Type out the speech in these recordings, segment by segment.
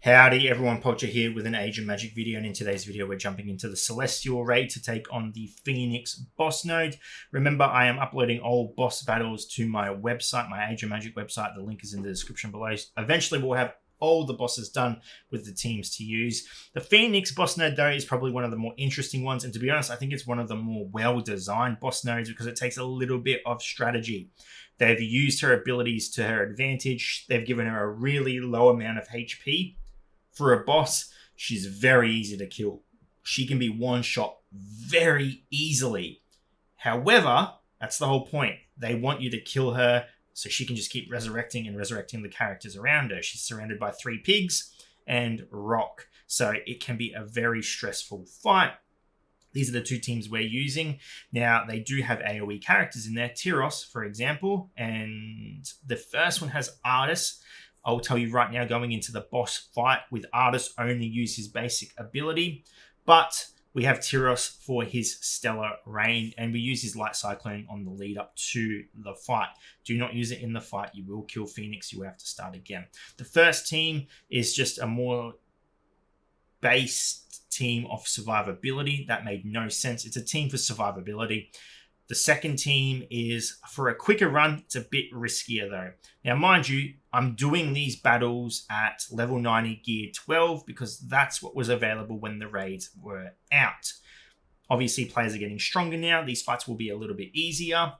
Howdy everyone, Poacher here with an Age of Magic video, and in today's video we're jumping into the Celestial Raid to take on the Phoenix boss node. Remember, I am uploading all boss battles to my website, my Age of Magic website. The link is in the description below. Eventually we'll have all the bosses done with the teams to use. The Phoenix boss node, though, is probably one of the more interesting ones, and to be honest, I think it's one of the more well-designed boss nodes because it takes a little bit of strategy. They've used her abilities to her advantage. They've given her a really low amount of HP. For a boss, she's very easy to kill. She can be one-shot very easily. However, that's the whole point. They want you to kill her so she can just keep resurrecting the characters around her. She's surrounded by 3 pigs and rock, so it can be a very stressful fight. These are the 2 teams we're using. Now, they do have AoE characters in there. Tyros, for example, and the first one has Artis. I'll tell you right now, going into the boss fight with Artis, only use his basic ability. But we have Tyros for his Stellar Rain, and we use his Light Cyclone on the lead up to the fight. Do not use it in the fight. You will kill Phoenix. You will have to start again. The first team is just a more based team of survivability. That made no sense. It's a team for survivability. The second team is for a quicker run. It's a bit riskier though. Now, mind you, I'm doing these battles at level 90 gear 12 because that's what was available when the raids were out. Obviously, players are getting stronger now. These fights will be a little bit easier.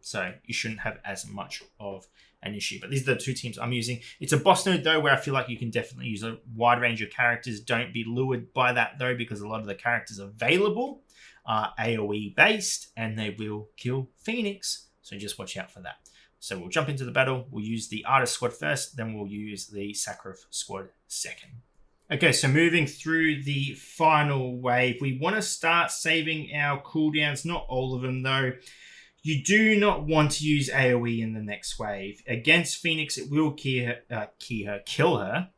So you shouldn't have as much of an issue. But these are the 2 teams I'm using. It's a boss node though, where I feel like you can definitely use a wide range of characters. Don't be lured by that though, because a lot of the characters available are AoE based and they will kill Phoenix. So just watch out for that. So we'll jump into the battle. We'll use the Artist squad first, then we'll use the Sacrif squad second. Okay, so moving through the final wave, we want to start saving our cooldowns. Not all of them though. You do not want to use AoE in the next wave. Against Phoenix, it will kill her,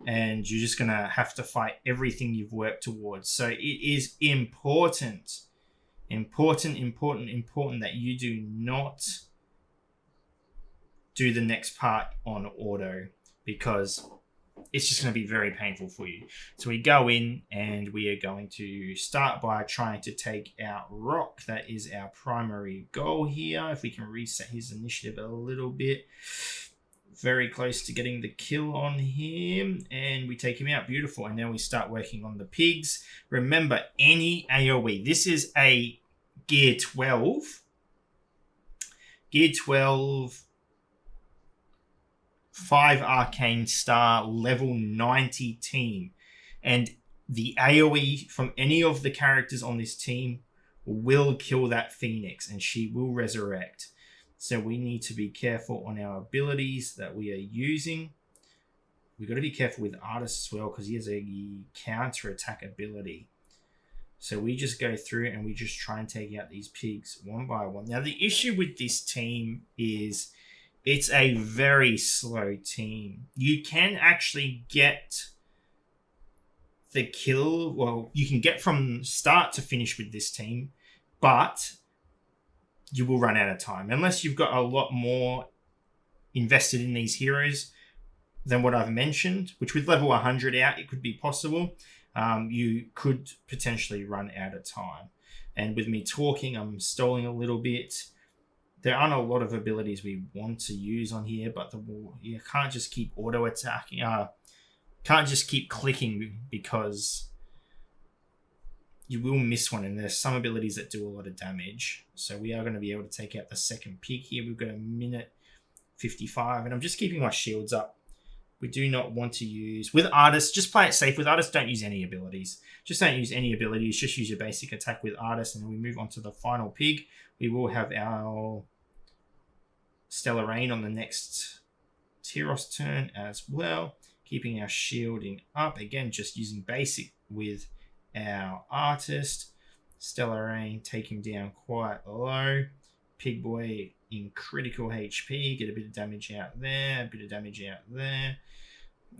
and you're just going to have to fight everything you've worked towards. So it is important that you do not do the next part on auto, because it's just going to be very painful for you. So we go in and we are going to start by trying to take out Rock. That is our primary goal here. If we can reset his initiative a little bit. Very close to getting the kill on him, and we take him out. Beautiful. And now we start working on the pigs. Remember, any AoE. This is a gear 12. Gear 12, 5 Arcane Star, level 90 team. And the AoE from any of the characters on this team will kill that Phoenix, and she will resurrect. So we need to be careful on our abilities that we are using. We've got to be careful with Artist as well, because he has a counter attack ability. So we just go through and we just try and take out these pigs one by one. Now, the issue with this team is it's a very slow team. You can actually get the kill. Well, you can get from start to finish with this team, but you will run out of time unless you've got a lot more invested in these heroes than what I've mentioned, which with level 100 out, it could be possible. You could potentially run out of time. And with me talking, I'm stalling a little bit. There aren't a lot of abilities we want to use on here, but you can't just keep auto attacking. Can't just keep clicking, because you will miss one, and there's some abilities that do a lot of damage. So we are going to be able to take out the second pig here. We've got a minute 55, and I'm just keeping my shields up. We do not want to use... With Artist, just play it safe. With Artist, don't use any abilities. Just don't use any abilities. Just use your basic attack with Artist, and then we move on to the final pig. We will have our Stellar Rain on the next Tyros turn as well. Keeping our shielding up. Again, just using basic with our Artist. Stellar Rain, take him down quite low. Pig Boy in critical HP. Get a bit of damage out there. A bit of damage out there.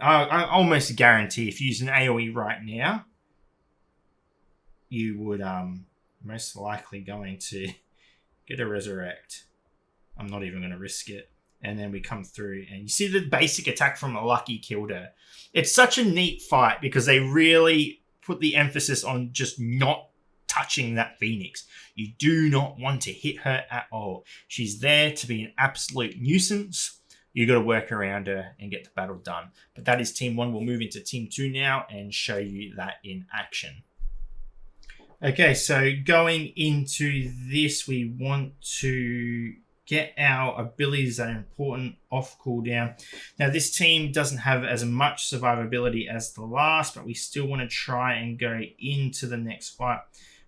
I almost guarantee if you use an AoE right now, you would most likely going to get a resurrect. I'm not even going to risk it. And then we come through and you see the basic attack from a Lucky killed her. It's such a neat fight because they really put the emphasis on just not touching that Phoenix. You do not want to hit her at all. She's there to be an absolute nuisance. You got to work around her and get the battle done. But that is Team 1. We'll move into Team 2 now and show you that in action. Okay, so going into this, we want to get our abilities that are important off cooldown. Now, this team doesn't have as much survivability as the last, but we still want to try and go into the next fight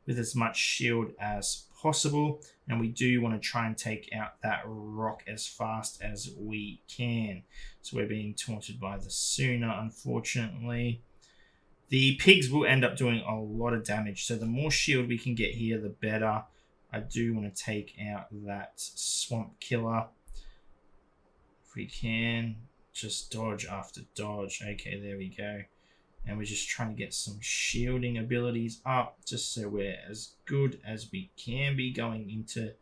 with as much shield as possible. And we do want to try and take out that rock as fast as we can. So we're being taunted by the Sooner, unfortunately. The pigs will end up doing a lot of damage. So the more shield we can get here, the better. I do want to take out that swamp killer. If we can, just dodge after dodge. Okay, there we go. And we're just trying to get some shielding abilities up, just so we're as good as we can be going into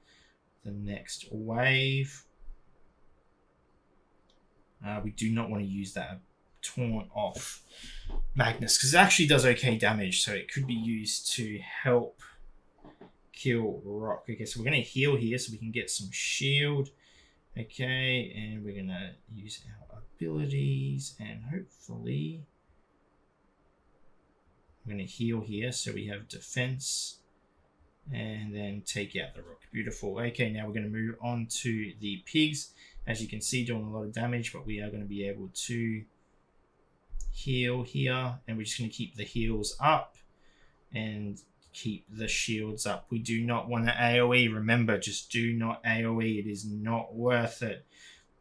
the next wave. We do not want to use that taunt off Magnus, because it actually does okay damage, so it could be used to help kill Rock. Okay, so we're going to heal here so we can get some shield. Okay, and we're going to use our abilities, and hopefully we're going to heal here so we have defense, and then take out the Rock. Beautiful. Okay, now we're going to move on to the pigs. As you can see, doing a lot of damage, but we are going to be able to heal here, and we're just going to keep the heals up and keep the shields up. We do not want to AoE. Remember, just do not AoE. It is not worth it.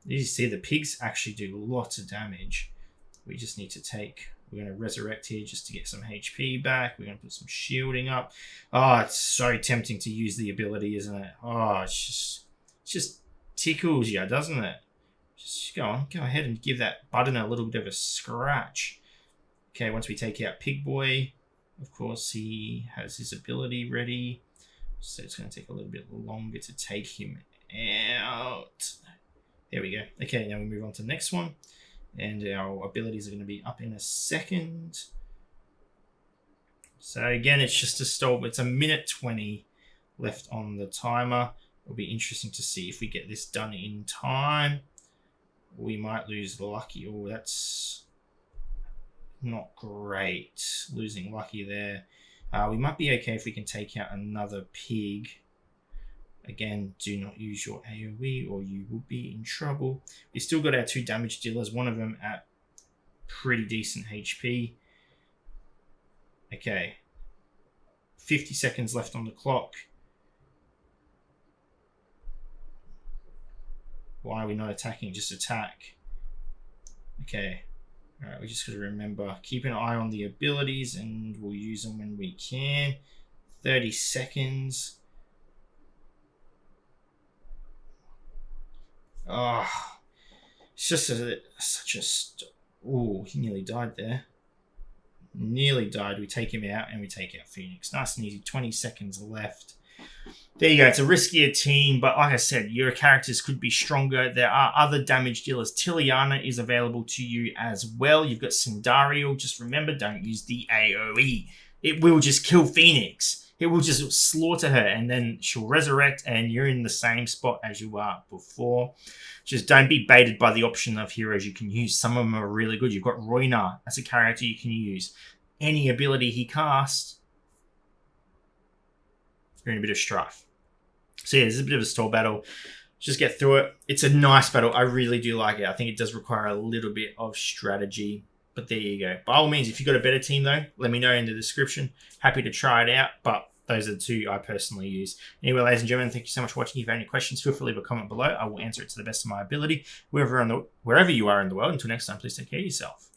You see the pigs actually do lots of damage. We just need to take, we're going to resurrect here just to get some HP back. We're going to put some shielding up. Oh, it's so tempting to use the ability, isn't it? Oh, it's just tickles you, doesn't it? Just go ahead and give that button a little bit of a scratch. Okay, once we take out Pig Boy, of course, he has his ability ready. So it's going to take a little bit longer to take him out. There we go. Okay, now we move on to the next one. And our abilities are going to be up in a second. So again, it's just a stall. It's a minute 20 left on the timer. It'll be interesting to see if we get this done in time. We might lose Lucky. Oh, that's not great. Losing Lucky there. We might be okay if we can take out another pig. Again, do not use your AoE or you will be in trouble. We still got our 2 damage dealers, one of them at pretty decent HP. Okay. 50 seconds left on the clock. Why are we not attacking? Just attack. Okay. Alright, we just got to remember, keep an eye on the abilities and we'll use them when we can. 30 seconds. Oh, it's just such a... Ooh, he nearly died there. Nearly died. We take him out and we take out Phoenix. Nice and easy. 20 seconds left. There you go. It's a riskier team, but like I said, your characters could be stronger. There are other damage dealers. Tiliana is available to you as well. You've got Sindariel. Just remember, don't use the AoE. It will just kill Phoenix. It will just slaughter her, and then she'll resurrect, and you're in the same spot as you were before. Just don't be baited by the option of heroes you can use. Some of them are really good. You've got Roynar as a character you can use. Any ability he casts, you're in a bit of strife. So yeah, there's a bit of a stall battle. Just get through it. It's a nice battle. I really do like it. I think it does require a little bit of strategy. But there you go. By all means, if you've got a better team though, let me know in the description. Happy to try it out. But those are the 2 I personally use. Anyway, ladies and gentlemen, thank you so much for watching. If you have any questions, feel free to leave a comment below. I will answer it to the best of my ability. Wherever you are in the world. Until next time, please take care of yourself.